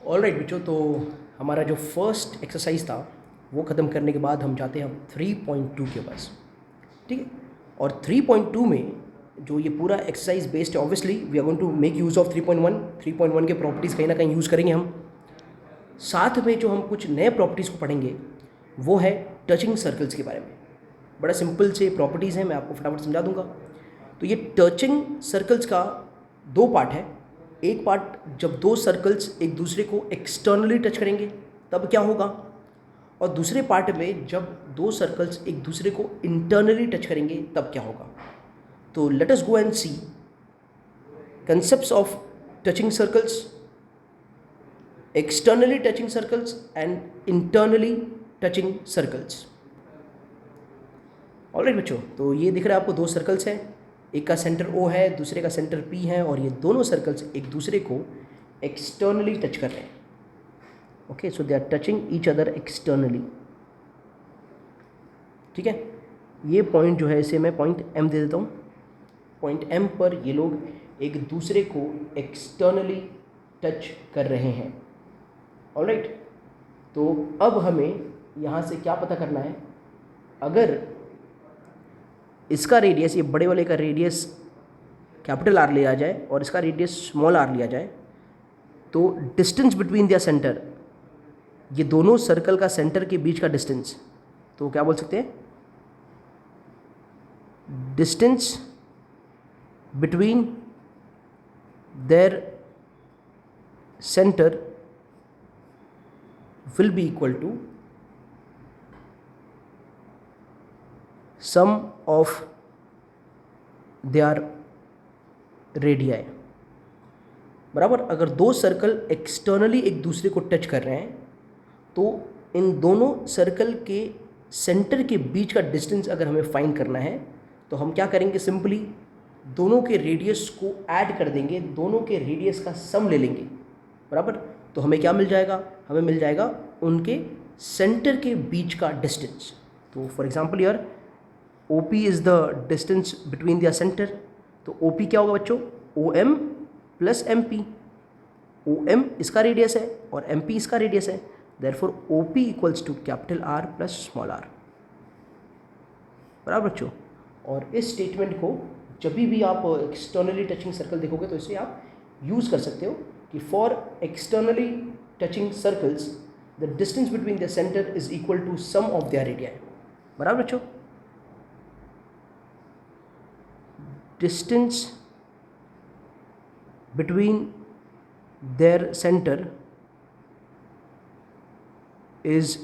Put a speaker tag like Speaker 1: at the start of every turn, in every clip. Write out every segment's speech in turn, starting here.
Speaker 1: All right बच्चों, तो हमारा जो फर्स्ट एक्सरसाइज था वो ख़त्म करने के बाद हम जाते हैं अब 3.2 के पास। ठीक है, और 3.2 में जो ये पूरा एक्सरसाइज बेस्ड है, obviously we are going to make use of 3.1 के प्रॉपर्टीज़ कहीं ना कहीं यूज़ करेंगे हम। साथ में जो हम कुछ नए प्रॉपर्टीज़ को पढ़ेंगे वो है टचिंग सर्कल्स के बारे में। बड़ा सिंपल से प्रॉपर्टीज़ हैं, मैं आपको फटाफट समझा दूंगा। तो ये टचिंग सर्कल्स का दो पार्ट है। एक पार्ट जब दो सर्कल्स एक दूसरे को एक्सटर्नली टच करेंगे तब क्या होगा, और दूसरे पार्ट में जब दो सर्कल्स एक दूसरे को इंटरनली टच करेंगे तब क्या होगा। तो let us go and see concepts of touching circles, externally touching circles and internally touching circles। Alright बच्चों, तो ये दिख रहा है आपको दो सर्कल्स हैं, एक का सेंटर O है, दूसरे का सेंटर P है, और ये दोनों सर्कल्स एक दूसरे को एक्सटर्नली टच कर रहे हैं। Okay, so they are touching each other externally. ठीक है, ये पॉइंट जो है इसे मैं पॉइंट M दे देता हूँ। पॉइंट M पर ये लोग एक दूसरे को एक्सटर्नली टच कर रहे हैं। ऑलराइट, तो अब हमें यहाँ से क्या पता करना है, अगर इसका रेडियस, ये बड़े वाले का रेडियस कैपिटल R लिया जाए और इसका रेडियस स्मॉल r लिया जाए, तो डिस्टेंस बिटवीन दियर सेंटर, ये दोनों सर्कल का सेंटर के बीच का डिस्टेंस, तो क्या बोल सकते हैं, distance between their center will be equal to sum of their radii। बराबर, अगर दो सर्कल एक्सटर्नली एक दूसरे को टच कर रहे हैं तो इन दोनों सर्कल के सेंटर के बीच का डिस्टेंस अगर हमें फाइंड करना है तो हम क्या करेंगे, सिंपली दोनों के रेडियस को ऐड कर देंगे, दोनों के रेडियस का सम ले लेंगे। बराबर, तो हमें क्या मिल जाएगा, हमें मिल जाएगा उनके सेंटर के बीच का डिस्टेंस। तो फॉर एग्जांपल यार OP is the distance between their centre, तो OP क्या होगा बच्चों, OM प्लस MP। OM इसका रेडियस है और MP इसका रेडियस है, therefore OP equals to capital R plus small r। बराबर बच्चों, और इस स्टेटमेंट को जब भी आप एक्सटर्नली टचिंग सर्कल देखोगे तो इसे आप यूज़ कर सकते हो कि for externally touching circles the distance between the centre is equal to sum of their radii. बराबर बच्चों, distance between their centre is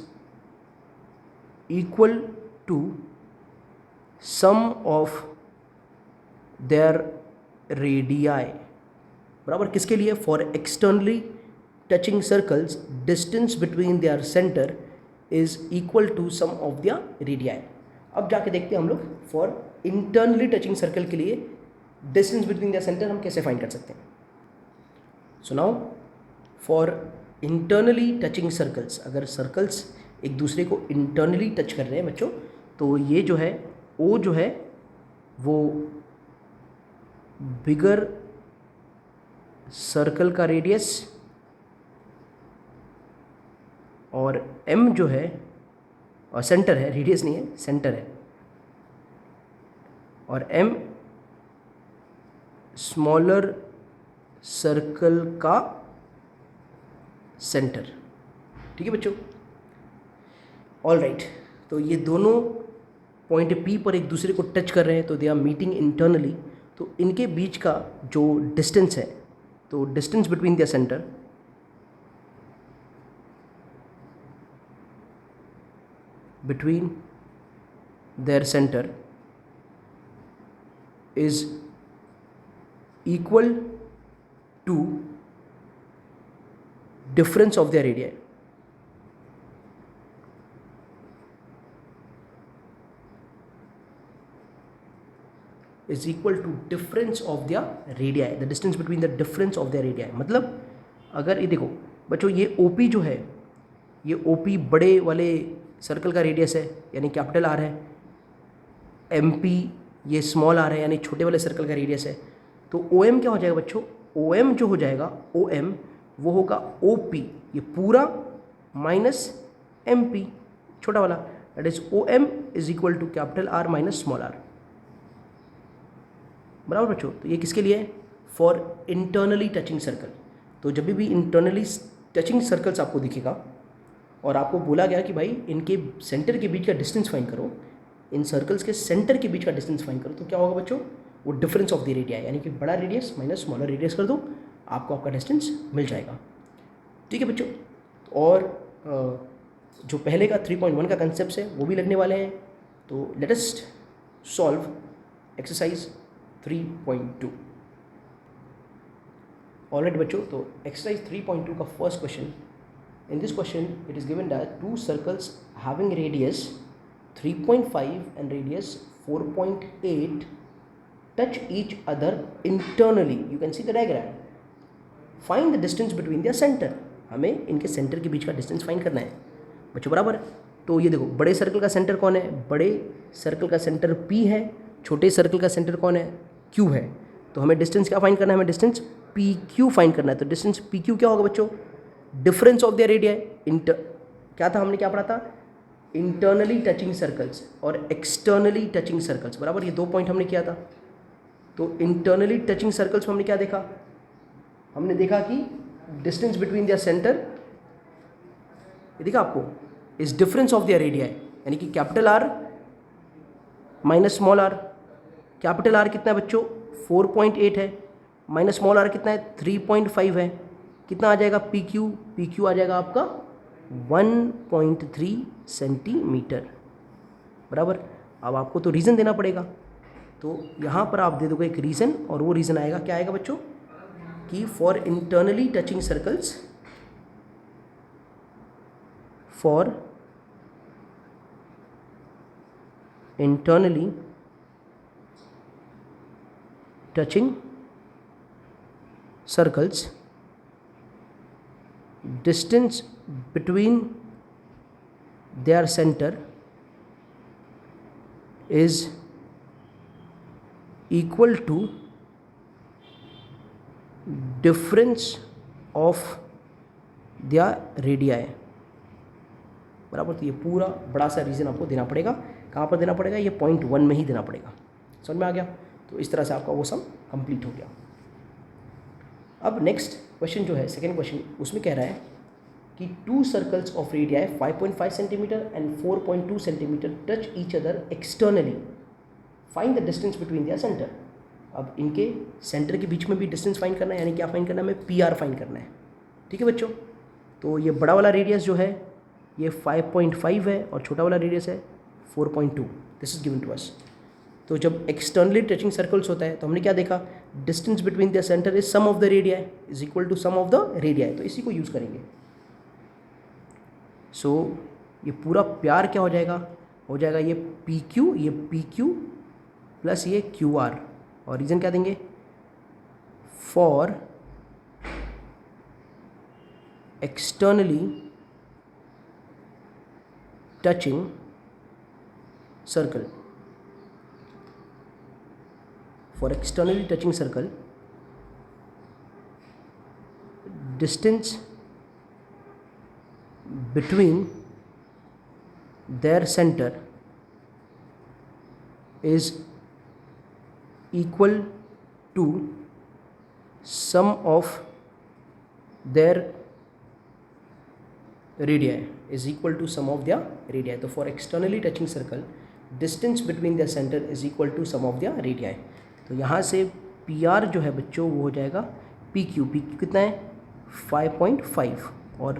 Speaker 1: equal to sum of their radii. बराबर, किसके लिए, for externally touching circles distance between their centre is equal to sum of their radii. अब जाके देखते हैं हम लोग फॉर इंटरनली टचिंग सर्कल के लिए डिस्टेंस बिटवीन देयर सेंटर हम कैसे फाइंड कर सकते हैं। So now for internally touching circles, अगर सर्कल्स एक दूसरे को इंटरनली टच कर रहे हैं बच्चों, तो ये जो है O जो है वो बिगर सर्कल का रेडियस, और M जो है, और सेंटर है, रेडियस नहीं है, सेंटर है, और M स्मॉलर सर्कल का सेंटर। ठीक है बच्चों, ऑल राइट, तो ये दोनों पॉइंट P पर एक दूसरे को टच कर रहे हैं, तो दे आर मीटिंग इंटरनली, तो इनके बीच का जो डिस्टेंस है, तो distance between their centre is equal to difference of their radii. Is equal to difference of their radii, the distance between the difference of their radii. मतलब अगर ये देखो बच्चों, ये OP जो है, ये OP बड़े वाले सर्कल का रेडियस है यानी कैपिटल R है, MP ये स्मॉल r है यानी छोटे वाले सर्कल का रेडियस है, तो OM क्या हो जाएगा बच्चों, OM जो हो जाएगा, OM वो होगा OP, ये पूरा माइनस MP छोटा वाला, that is OM is equal to capital R minus small r। बराबर बच्चों? तो ये किसके लिए है? For internally touching circle. तो जब भी इंटरनली टचिंग सर्कल्स आपको दिखेगा और आपको बोला गया कि भाई इनके सेंटर के बीच का डिस्टेंस फाइंड करो, इन सर्कल्स के सेंटर के बीच का डिस्टेंस फाइंड करो, तो क्या होगा बच्चों? वो डिफरेंस ऑफ द रेडिया, यानी कि बड़ा रेडियस माइनस स्मॉलर रेडियस कर दो, आपको आपका डिस्टेंस मिल जाएगा। ठीक है बच्चों? और जो पहले का 3.1 का कंसेप्ट है वो भी लगने वाले हैं। तो लेट अस सॉल्व एक्सरसाइज 3.2। ऑलराइट बच्चों, तो एक्सरसाइज 3.2 का first question, in this question it is given that to circles having radius 3.5 and radius 4.8 touch each other internally. You can see the diagram. Find the distance between their center. हमें इनके centre के बीच का distance find करना है बच्चों, बराबर है? तो ये देखो, बड़े सर्कल का सेंटर कौन है? बड़े सर्कल का सेंटर P है, छोटे सर्कल का सेंटर कौन है? Q है। तो हमें डिस्टेंस क्या फाइंड करना है? हमें डिस्टेंस PQ फाइंड करना है। तो डिस्टेंस PQ क्या होगा बच्चों? Difference of the radii. क्या था, हमने क्या पढ़ा था? इंटरनली टचिंग सर्कल्स और एक्सटर्नली टचिंग सर्कल्स, बराबर? ये 2 पॉइंट हमने किया था। तो इंटरनली टचिंग सर्कल्स में हमने क्या देखा? हमने देखा कि डिस्टेंस बिटवीन देयर सेंटर, ये देखा आपको, is difference of their radii, यानी कि capital R minus small r। Capital R कितना है बच्चों? 4.8 है, माइनस स्मॉल r कितना है? 3.5 है। कितना आ जाएगा PQ? PQ आ जाएगा आपका 1.3 सेंटीमीटर, बराबर? अब आपको तो रीज़न देना पड़ेगा, तो यहाँ पर आप दे दोगे एक रीज़न, और वो रीज़न आएगा, क्या आएगा बच्चों? कि for internally touching circles, for internally touching circles, distance between their center is equal to difference of their radii, बराबर? तो ये पूरा बड़ा सा रीज़न आपको देना पड़ेगा। कहाँ पर देना पड़ेगा? ये पॉइंट 1 में ही देना पड़ेगा। समझ में आ गया? तो इस तरह से आपका वो सम कंप्लीट हो गया। अब नेक्स्ट क्वेश्चन जो है, सेकेंड क्वेश्चन, उसमें कह रहा है कि to circles of radii 5.5 centimetre and 4.2 centimetre touch each other externally, find the distance between their centre. अब इनके सेंटर के बीच में भी डिस्टेंस फाइंड करना है, यानी क्या फाइंड करना है? हमें PR फाइंड करना है। ठीक है बच्चों? तो ये बड़ा वाला रेडियस जो है ये 5.5 है और छोटा वाला रेडियस है 4.2। This is given to us. तो जब एक्सटर्नली टचिंग सर्कल्स होता है तो हमने क्या देखा? Distance between the centre is sum of the radii is equal to sum of the radii. तो इसी को यूज़ करेंगे। सो ये पूरा प्यार क्या हो जाएगा? हो जाएगा ये PQ, ये PQ प्लस ये QR, और रीज़न क्या देंगे? For externally touching circle, for externally touching circle, distance between their center is equal to sum of their radii, is equal to sum of their radii. तो for externally touching circle, distance between their center is equal to sum of their radii. तो यहाँ से PR जो है बच्चों वो हो जाएगा PQ। PQ कितना है? 5.5, और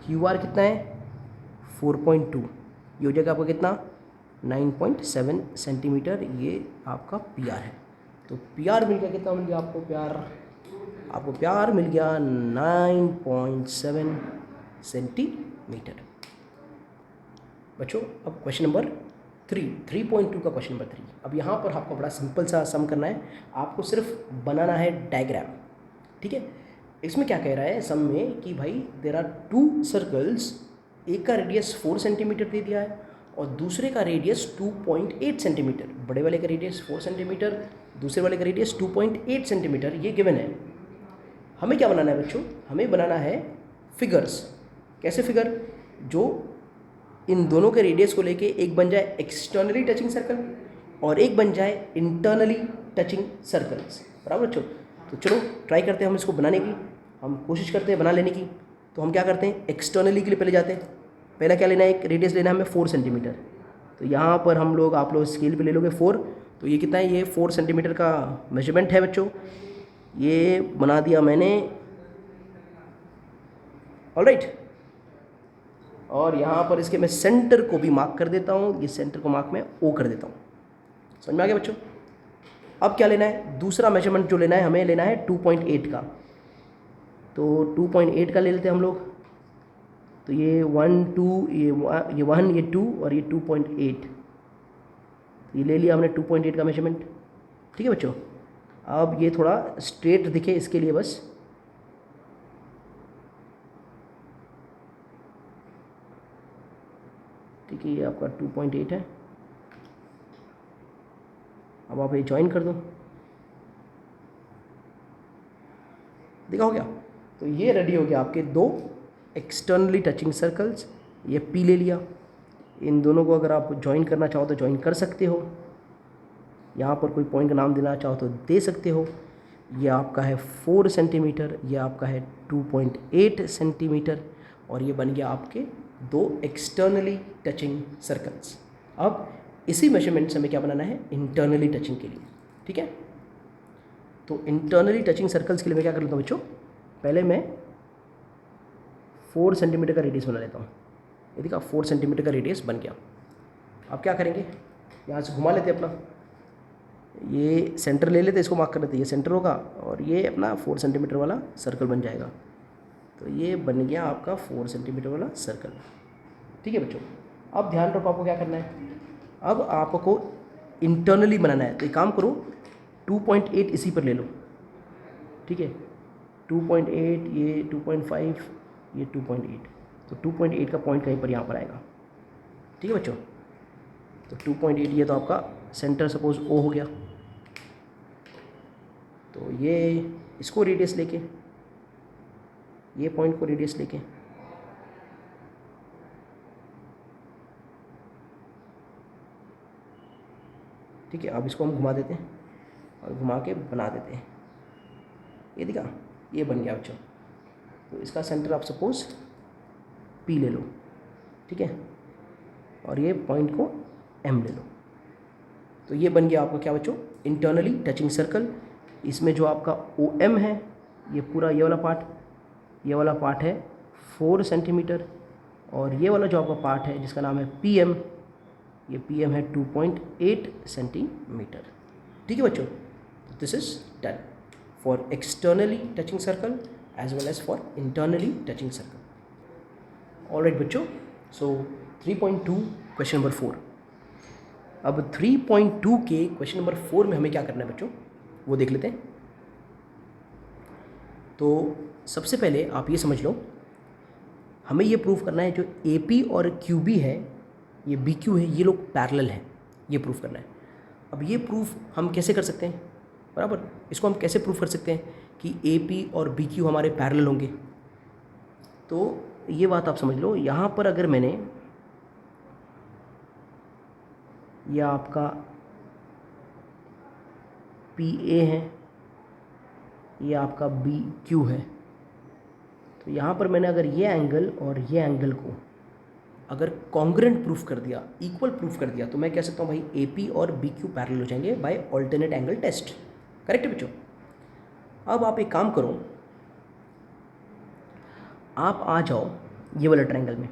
Speaker 1: QR कितना है? 4.2। ये हो जाएगा आपका कितना? 9.7 सेंटीमीटर। ये आपका PR है। तो PR मिल गया, कितना मिल गया आपको? आपको PR मिल गया 9.7 सेंटीमीटर। बच्चों अब क्वेश्चन नंबर 3.2 का क्वेश्चन नंबर 3। अब यहाँ पर आपको बड़ा सिंपल सा सम करना है, आपको सिर्फ बनाना है डायग्राम। ठीक है? इसमें क्या कह रहा है सम में कि भाई देयर आर टू सर्कल्स, एक का रेडियस 4 सेंटीमीटर दे दिया है और दूसरे का रेडियस 2.8 सेंटीमीटर। बड़े वाले का रेडियस 4 सेंटीमीटर, दूसरे वाले का रेडियस 2.8 सेंटीमीटर, ये गिवन है। हमें क्या बनाना है बच्चों, हमें बनाना है फिगर्स। कैसे फिगर, जो इन दोनों के रेडियस को लेके एक बन जाए एक्सटर्नली टचिंग सर्कल और एक बन जाए इंटरनली टचिंग सर्कल्स, बराबर बच्चों। तो चलो ट्राई करते हैं हम इसको बनाने की, हम कोशिश करते हैं बना लेने की। तो हम क्या करते हैं, एक्सटर्नली के लिए पहले जाते हैं। पहला क्या लेना है, एक रेडियस लेना है हमें 4 सेंटीमीटर। तो यहाँ पर हम लोग, आप लोग स्केल पे ले लोगे 4, तो ये कितना है, ये 4 सेंटीमीटर का मेजरमेंट है बच्चों। ये बना दिया मैंने, ऑलराइट। और यहाँ पर इसके मैं सेंटर को भी मार्क कर देता हूँ, ये सेंटर को मार्क मैं ओ कर देता हूँ। समझ में आ गया बच्चों। अब क्या लेना है, दूसरा मेजरमेंट जो लेना है हमें, लेना है 2.8 का। तो 2.8 का ले लेते हैं हम लोग। तो ये 1 2, ये 1, ये 2 और ये 2.8, तो ये ले लिया हमने 2.8 का मेजरमेंट। ठीक है बच्चों। अब ये थोड़ा स्ट्रेट दिखे इसके लिए बस ठीक है, ये आपका 2.8 है। अब आप ये ज्वाइन कर दो, देखा हो गया। तो ये रेडी हो गया आपके दो एक्सटर्नली टचिंग सर्कल्स। ये पी ले लिया, इन दोनों को अगर आप ज्वाइन करना चाहो तो ज्वाइन कर सकते हो, यहाँ पर कोई पॉइंट का नाम देना चाहो तो दे सकते हो। ये आपका है 4 सेंटीमीटर, ये आपका है 2.8 सेंटीमीटर, और ये बन गया आपके दो एक्सटर्नली टचिंग सर्कल्स। अब इसी मेजरमेंट से हमें क्या बनाना है, इंटरनली टचिंग के लिए। ठीक है, तो इंटरनली टचिंग सर्कल्स के लिए मैं क्या कर लेता हूँ बच्चों, पहले मैं 4 सेंटीमीटर का रेडियस बना लेता हूँ। ये देखा 4 सेंटीमीटर का रेडियस बन गया। अब क्या करेंगे, यहाँ से घुमा लेते अपना, ये सेंटर ले लेते, इसको मार्क कर लेते, ये सेंटर होगा और ये अपना 4 सेंटीमीटर वाला सर्कल बन जाएगा। तो ये बन गया आपका 4 सेंटीमीटर वाला सर्कल। ठीक है बच्चों। अब ध्यान रखो आपको क्या करना है, अब आपको इंटरनली बनाना है। तो एक काम करो, 2.8 इसी पर ले लो। ठीक है, 2.8, ये 2.5, ये 2.8, तो 2.8 का पॉइंट कहीं पर यहाँ पर आएगा। ठीक है बच्चों। तो 2.8 ये तो आपका सेंटर सपोज ओ हो गया। तो ये इसको रेडियस लेके, ये पॉइंट को रेडियस लेके, ठीक है, अब इसको हम घुमा देते हैं और घुमा के बना देते हैं। ये दिखा, ये बन गया बच्चों। तो इसका सेंटर आप सपोज पी ले लो, ठीक है, और ये पॉइंट को एम ले लो। तो ये बन गया आपका क्या बच्चों, इंटरनली टचिंग सर्कल। इसमें जो आपका ओ एम है, ये पूरा ये वाला पार्ट है 4 सेंटीमीटर, और ये वाला जो आपका पार्ट है जिसका नाम है पी एम, ये पी एम है 2.8 सेंटीमीटर। ठीक है बच्चों, this is done for externally touching circle as well as for internally touching circle. Alright बच्चों, सो 3.2 क्वेश्चन नंबर 4। अब 3.2 के क्वेश्चन नंबर 4 में हमें क्या करना है बच्चों, वो देख लेते हैं। तो सबसे पहले आप ये समझ लो, हमें ये प्रूफ करना है जो AP और QB है, ये BQ है, ये लोग पैरेलल हैं, ये प्रूफ करना है। अब ये प्रूफ हम कैसे कर सकते हैं, बराबर, इसको हम कैसे प्रूफ कर सकते हैं कि AP और BQ हमारे पैरेलल होंगे। तो ये बात आप समझ लो, यहाँ पर अगर मैंने यह आपका PA है, ये आपका BQ है, तो यहाँ पर मैंने अगर ये एंगल और ये एंगल को अगर कॉन्ग्रेंट प्रूफ कर दिया, इक्वल प्रूफ कर दिया, तो मैं कह सकता हूँ भाई AP और BQ पैरेलल हो जाएंगे by alternate angle test. Correct है बच्चों। अब आप एक काम करो, आप आ जाओ ये वाला ट्रायंगल में,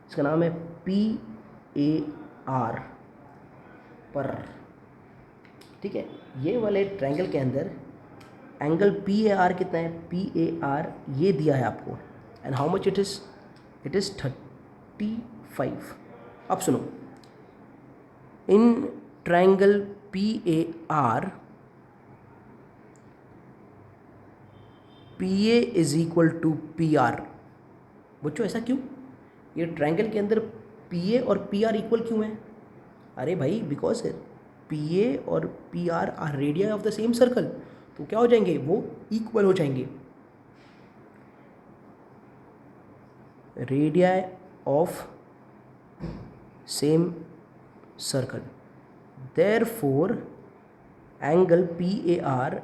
Speaker 1: इसका नाम है PAR पर। ठीक है, ये वाले ट्रायंगल के अंदर एंगल PAR कितना है, PAR ये दिया है आपको, and how much it is 35। अब सुनो, in triangle PAR PA is equal to PR। बच्चों ऐसा क्यों, ये ट्रायंगल के अंदर PA और PR इक्वल क्यों है? अरे भाई, बिकॉज PA और PR are radia of the same circle. तो क्या हो जाएंगे, वो इक्वल हो जाएंगे। Radii of same circle, therefore angle PAR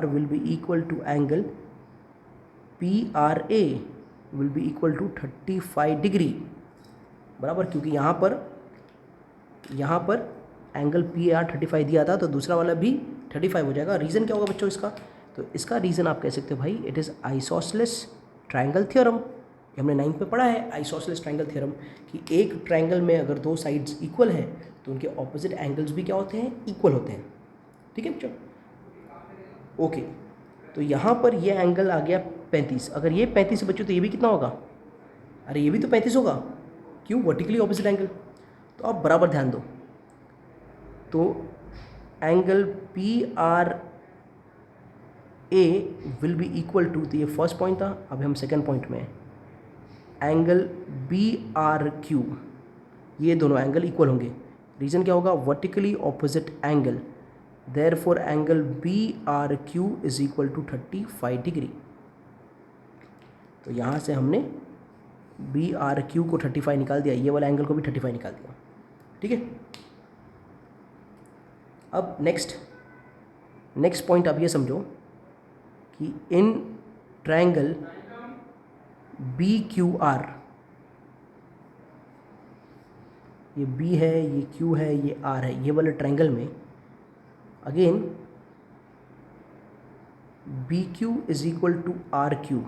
Speaker 1: will be equal to angle PRA will be equal to 35 degree, बराबर, क्योंकि यहाँ पर एंगल PAR 35 दिया था, तो दूसरा वाला भी 35 हो जाएगा। रीज़न क्या होगा बच्चों इसका, तो इसका रीज़न आप कह सकते हो भाई it is isosceles triangle theorem. हमने 9th में पढ़ा है आइसोसेलेस ट्रायंगल थ्योरम कि एक ट्रायंगल में अगर दो साइड्स इक्वल हैं तो उनके ऑपोजिट एंगल्स भी क्या होते हैं, इक्वल होते हैं। ठीक है बच्चों, ओके। तो यहाँ पर ये एंगल आ गया 35, अगर ये 35 है बच्चों तो ये भी कितना होगा, अरे ये भी तो 35 होगा, क्यों, वर्टिकली ऑपोजिट एंगल। तो आप बराबर ध्यान दो, तो angle PRA will be equal to, तो ये फर्स्ट पॉइंट था, अब हम सेकेंड पॉइंट में एंगल BRQ, ये दोनों एंगल इक्वल होंगे। रीज़न क्या होगा, vertically opposite angle, therefore angle BRQ is equal to 35 degree. तो यहाँ से हमने BRQ को 35 निकाल दिया, ये वाला एंगल को भी 35 निकाल दिया। ठीक है, अब नेक्स्ट पॉइंट आप ये समझो कि इन ट्रायंगल BQR, ये B है, ये Q है, ये R है, ये वाले ट्रायंगल में again BQ is equal to RQ।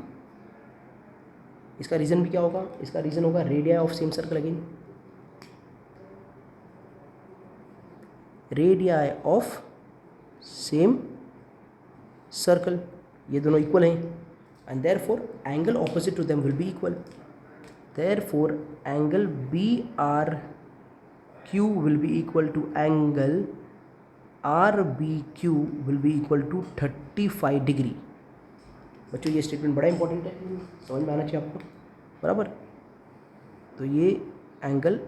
Speaker 1: इसका रीज़न भी क्या होगा, इसका रीज़न होगा radii of same circle, again radii of same circle, ये दोनों इक्वल हैं and therefore angle opposite to them will be equal, therefore angle BRQ will be equal to angle RBQ will be equal to 35 degree. बच्चों ये statement बड़ा important है, समझ में आना चाहिए आपको, बराबर। तो ये एंगल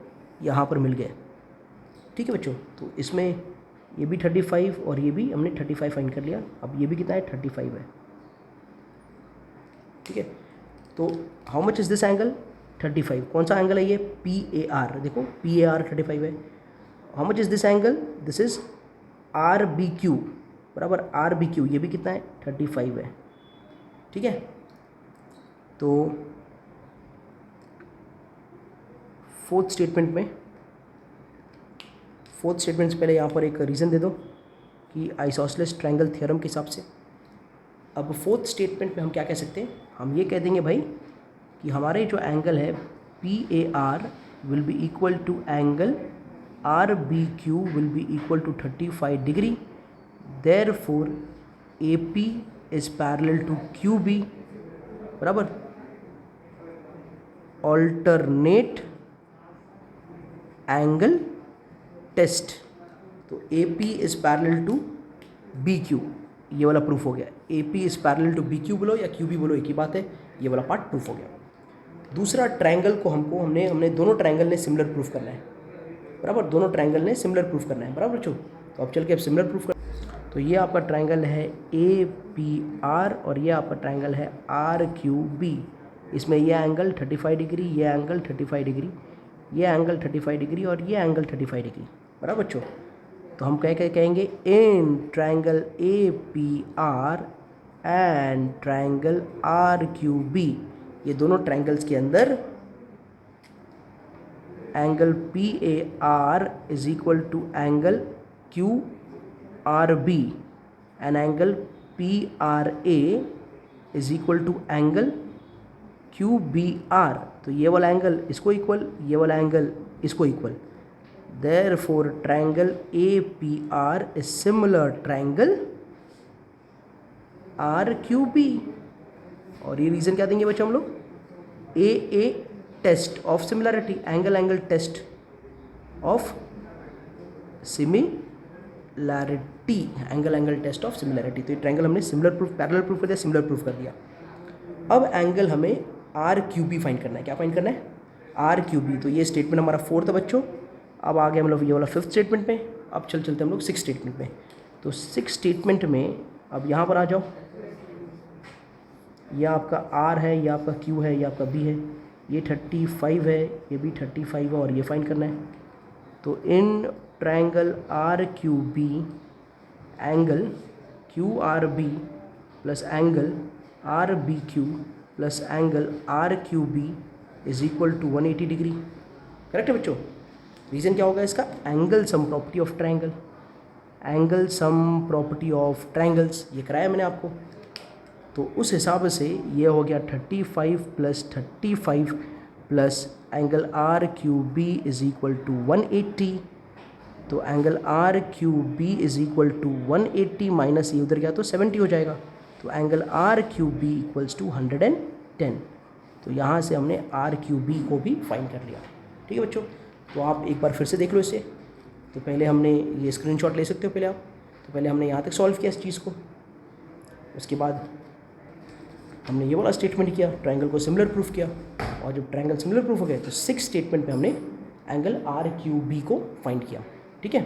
Speaker 1: यहाँ पर मिल गया, ठीक है बच्चों। तो इसमें ये भी 35 और ये भी हमने 35 फाइंड कर लिया, अब ये भी कितना है, 35 है। ठीक है, तो how much is this angle, 35। कौन सा एंगल है ये, PAR, देखो PAR 35 है। How much is this angle, this is RBQ, बराबर RBQ, ये भी कितना है, 35 है। ठीक है, तो फोर्थ स्टेटमेंट से पहले यहाँ पर एक रीज़न दे दो कि आइसोसेलेस ट्रायंगल थ्योरम के हिसाब से। अब फोर्थ स्टेटमेंट में हम क्या कह सकते हैं, हम ये कह देंगे भाई कि हमारे जो एंगल है PAR will be equal to angle RBQ will be equal to 35 degree, therefore AP is parallel to QB, बराबर। ऑल्टरनेट एंगल टेस्ट, तो AP is parallel to BQ, ये वाला प्रूफ हो गया। AP is parallel to BQ बोलो या QB बोलो, एक ही बात है, ये वाला पार्ट प्रूफ हो गया। दूसरा ट्रायंगल को हमने दोनों ट्रायंगल ने सिमिलर प्रूफ करना है, बराबर, दोनों ट्रायंगल ने सिमिलर प्रूफ करना है, बराबर बच्चों। तो अब चल के अब सिमिलर प्रूफ कर, तो ये आपका ट्रायंगल है APR और ये आपका ट्रायंगल है RQB। इसमें ये एंगल 35 डिग्री, ये एंगल 35 डिग्री, ये एंगल 35 डिग्री और ये एंगल 35 डिग्री, बराबर बच्चों। तो हम कहेंगे in triangle APR and triangle RQB, ये दोनों ट्रायंगल्स के अंदर angle PAR is equal to angle QRB and angle PRA is equal to angle QBR। तो ये वाला एंगल इसको इक्वल, ये वाला एंगल इसको equal, therefore triangle APR is similar triangle RQB। और ये रीज़न क्या देंगे बच्चों हम लोग, AA test of similarity, angle test of similarity, angle test of similarity. तो ये ट्रायंगल हमने सिमिलर प्रूफ, पैरेलल प्रूफ कर दिया, सिमिलर प्रूफ कर दिया। अब एंगल हमें RQB फाइंड करना है, क्या फाइंड करना है, RQB। तो ये स्टेटमेंट हमारा फोर्थ है बच्चों। अब आ गए हम लोग ये वाला फिफ्थ स्टेटमेंट में, अब चलते हम लोग सिक्स स्टेटमेंट में। तो 6 स्टेटमेंट में अब यहाँ पर आ जाओ, यह आपका R है, यह आपका Q है, यह आपका B है, ये 35 है, ये भी 35 है और ये फाइंड करना है। तो in triangle RQB angle QRB plus angle RBQ plus angle RQB is equal to 180 degree. Correct है बच्चों? रीज़न क्या होगा इसका? Angle sum property of triangle, angle sum property of triangles, ये कराया मैंने आपको। तो उस हिसाब से ये हो गया 35 plus 35 plus angle RQB is equal to 180। तो angle RQB is equal to 180 minus ये उधर गया तो 70 हो जाएगा। तो एंगल RQB इक्वल्स टू 110। तो यहाँ से हमने RQB को भी फाइंड कर लिया। ठीक है बच्चों? तो आप एक बार फिर से देख लो इसे। तो पहले हमने ये स्क्रीनशॉट ले सकते हो पहले आप। तो पहले हमने यहाँ तक सॉल्व किया इस चीज़ को, उसके बाद हमने ये वाला स्टेटमेंट किया, ट्रायंगल को सिमिलर प्रूफ किया, और जब ट्रायंगल सिमिलर प्रूफ हो गया तो 6 स्टेटमेंट पे हमने एंगल RQB को फाइंड किया। ठीक है?